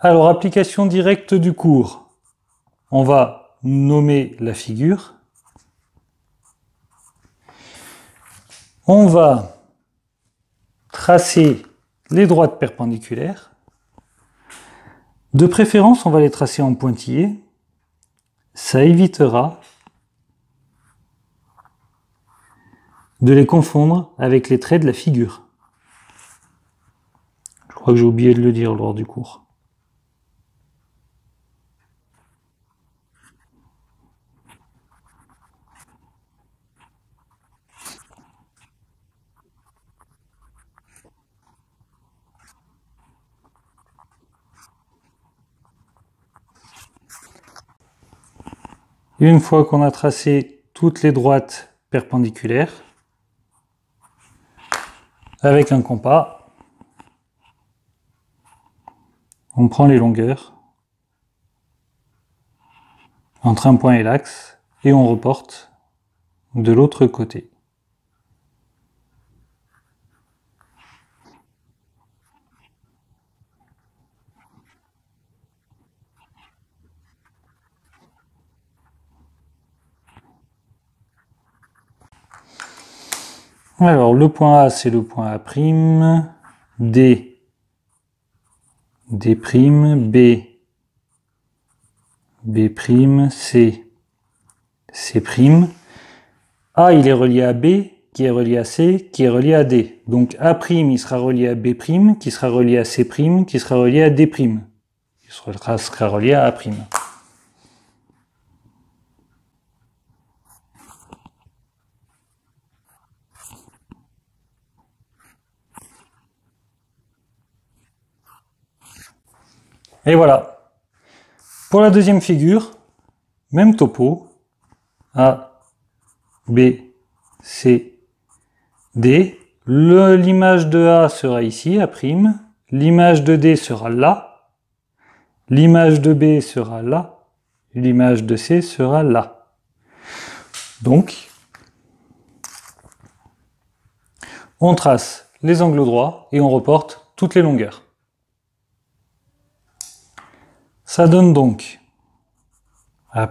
Alors, application directe du cours. On va nommer la figure. On va tracer les droites perpendiculaires. De préférence, on va les tracer en pointillés. Ça évitera de les confondre avec les traits de la figure. Je crois que j'ai oublié de le dire lors du cours. Une fois qu'on a tracé toutes les droites perpendiculaires, avec un compas, on prend les longueurs entre un point et l'axe et on reporte de l'autre côté. Alors, le point A, c'est le point A', D, D', B, B', C, C'. A, il est relié à B, qui est relié à C, qui est relié à D. Donc A', il sera relié à B', qui sera relié à C', qui sera relié à D'. Il sera relié à A'. Et voilà. Pour la deuxième figure, même topo. A, B, C, D. L'image de A sera ici, A'. L'image de D sera là. L'image de B sera là. L'image de C sera là. Donc, on trace les angles droits et on reporte toutes les longueurs. Ça donne donc A',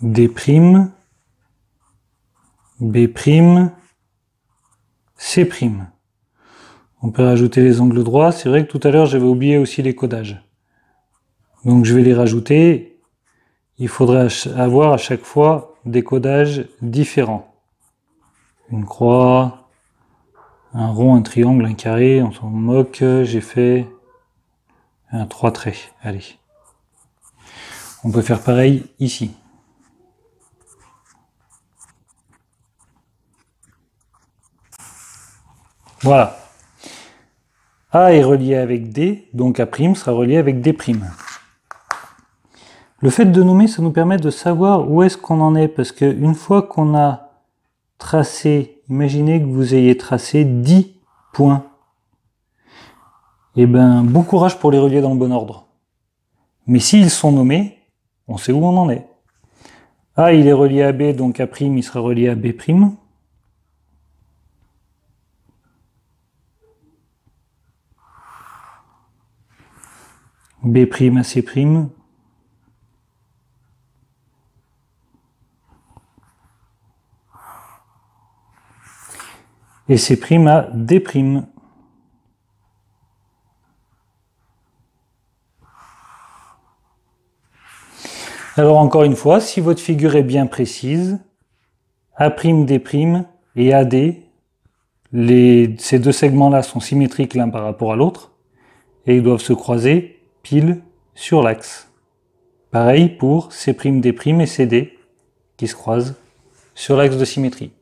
D', B', C'. On peut rajouter les angles droits. C'est vrai que tout à l'heure, j'avais oublié aussi les codages. Donc je vais les rajouter. Il faudrait avoir à chaque fois des codages différents. Une croix, un rond, un triangle, un carré, on s'en moque. J'ai fait un 3 traits. Allez. On peut faire pareil ici. Voilà. A est relié avec D, donc A' sera relié avec D'. Le fait de nommer, ça nous permet de savoir où est-ce qu'on en est, parce qu'une fois qu'on a tracé, imaginez que vous ayez tracé 10 points, et ben bon courage pour les relier dans le bon ordre. Mais s'ils sont nommés, on sait où on en est. A il est relié à B, donc A' il sera relié à B'. B' à C'. Et C' à D'. Alors encore une fois, si votre figure est bien précise, A', D' et AD, ces deux segments-là sont symétriques l'un par rapport à l'autre, et ils doivent se croiser pile sur l'axe. Pareil pour C', D' et CD, qui se croisent sur l'axe de symétrie.